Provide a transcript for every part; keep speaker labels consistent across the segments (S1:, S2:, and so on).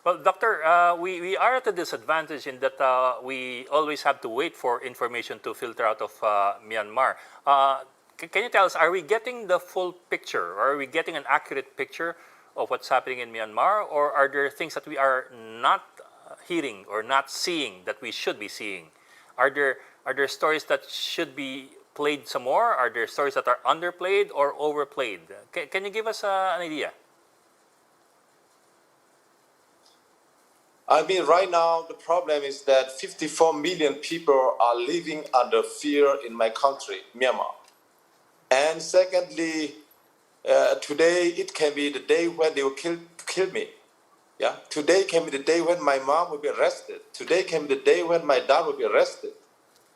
S1: Well, Doctor, we are at a disadvantage in that we always have to wait for information to filter out of Myanmar. Can you tell us, are we getting the full picture, or are we getting an accurate picture of what's happening in Myanmar, or are there things that we are not hearing or not seeing that we should be seeing? Are there stories that should be played some more? Are there stories that are underplayed or overplayed? Can you give us an idea?
S2: I mean, right now, the problem is that 54 million people are living under fear in my country, Myanmar. And secondly, today it can be the day when they will kill me. Yeah, today can be the day when my mom will be arrested. Today can be the day when my dad will be arrested.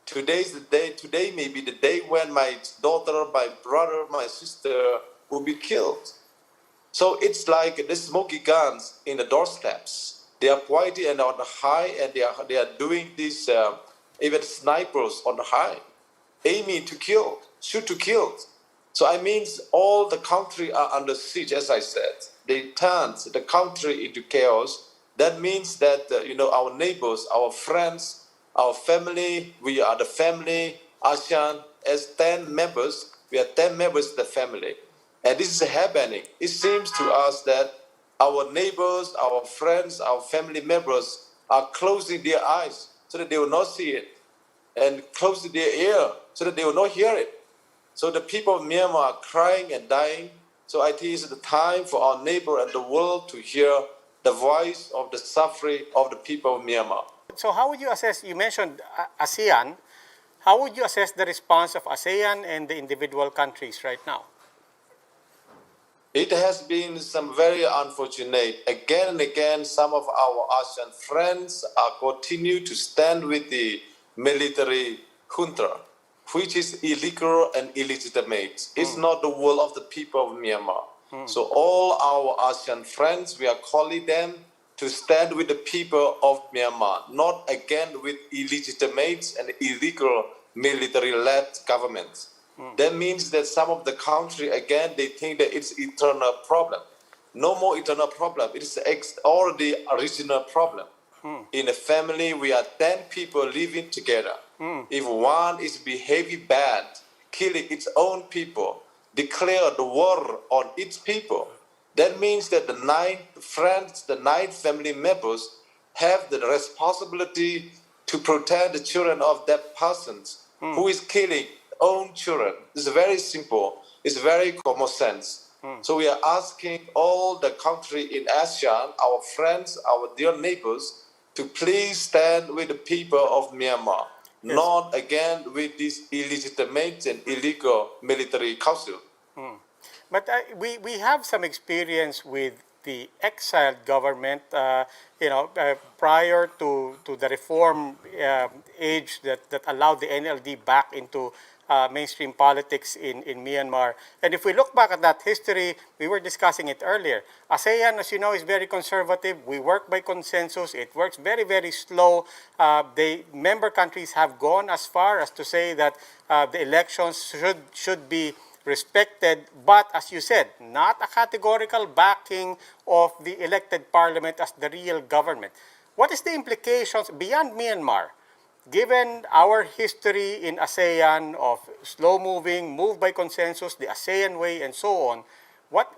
S2: Today's the day. Today may be the day when my daughter, my brother, my sister will be killed. So it's like the smoky guns in the doorsteps. They are pointing and on the high, and they are doing this. Even snipers on the high, aiming to kill, shoot to kill. So I mean, all the country are under siege. As I said, they turned the country into chaos. That means that our neighbors, our friends, our family. We are the family. ASEAN as 10 members. We are 10 members of the family. And this is happening. It seems to us that our neighbors, our friends, our family members are closing their eyes so that they will not see it, and closing their ear so that they will not hear it. So the people of Myanmar are crying and dying. So I think it's the time for our neighbor and the world to hear the voice of the suffering of the people of Myanmar.
S3: So how would you assess, you mentioned ASEAN, how would you assess the response of ASEAN and the individual countries right now?
S2: It has been some very unfortunate. Again and again, some of our ASEAN friends are continue to stand with the military junta, which is illegal and illegitimate. It's not the will of the people of Myanmar. So all our ASEAN friends, we are calling them to stand with the people of Myanmar, not again with illegitimate and illegal military-led governments. That means that some of the country, again, they think that it's eternal problem. No more eternal problem. It is already original problem. In a family, we are 10 people living together. If one is behaving bad, killing its own people, declare the war on its people, that means that the 9 friends, the 9 family members have the responsibility to protect the children of that person who is killing own children. It's very simple. It's very common sense. So we are asking all the country in ASEAN, our friends, our dear neighbors, to please stand with the people of Myanmar, not again with this illegitimate and illegal military council.
S3: But we have some experience with the exiled government, prior to the reform age that allowed the NLD back into mainstream politics in Myanmar. And if we look back at that history, we were discussing it earlier. ASEAN, as you know, is very conservative. We work by consensus. It works very, very slow. The member countries have gone as far as to say that the elections should be respected, but as you said, not a categorical backing of the elected parliament as the real government. What is the implications beyond Myanmar? Given our history in ASEAN of slow-moving, move by consensus, the ASEAN way, and so on,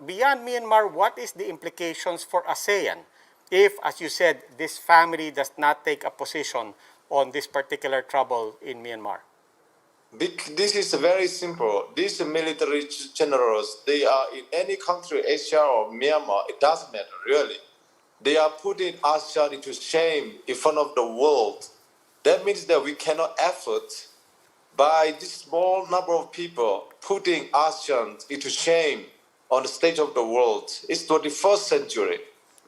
S3: beyond Myanmar, what is the implications for ASEAN if, as you said, this family does not take a position on this particular trouble in Myanmar?
S2: This is very simple. These military generals, they are in any country, Asia or Myanmar, it doesn't matter, really. They are putting ASEAN into shame in front of the world. That means that we cannot afford, by this small number of people, putting ASEAN into shame on the stage of the world. It's 21st century.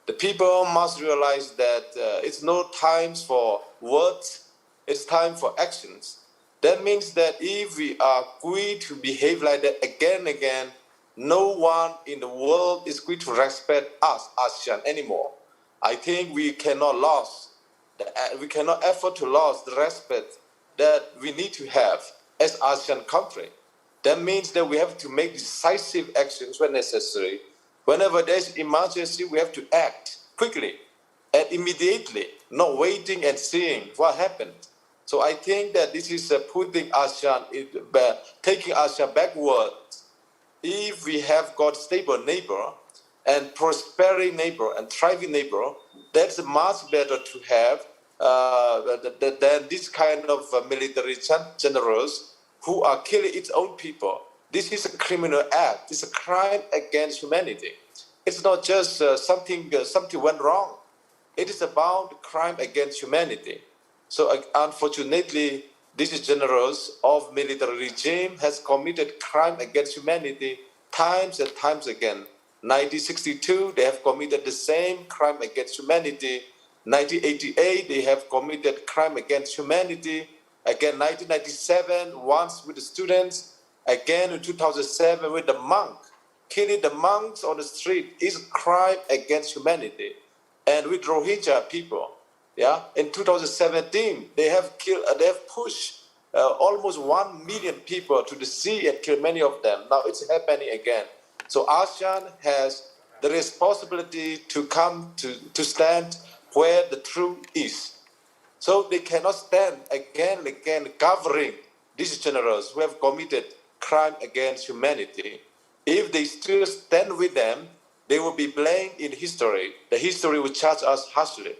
S2: The people must realize that it's no time for words, it's time for actions. That means that if we are going to behave like that again and again, no one in the world is going to respect us, ASEAN, anymore. I think we cannot afford to lose the respect that we need to have as ASEAN country. That means that we have to make decisive actions when necessary. Whenever there's emergency, we have to act quickly. And and immediately, not waiting and seeing what happened. So I think that this is putting ASEAN, taking ASEAN backwards. If we have got stable neighbor and prospering neighbor and thriving neighbor, that's much better to have than this kind of military generals who are killing its own people. This is a criminal act. It's a crime against humanity. It's not just something went wrong. It is about crime against humanity. So unfortunately, these generals of military regime has committed crime against humanity times and times again. 1962, they have committed the same crime against humanity. 1988, they have committed crime against humanity. Again, 1997, once with the students. Again, in 2007, with the monk. Killing the monks on the street is a crime against humanity. And with Rohingya people, yeah, in 2017, they have pushed almost 1 million people to the sea and killed many of them. Now it's happening again. So ASEAN has the responsibility to come to stand where the truth is. So they cannot stand again and again covering these generals who have committed crime against humanity. If they still stand with them, they will be blamed in history. The history will judge us harshly.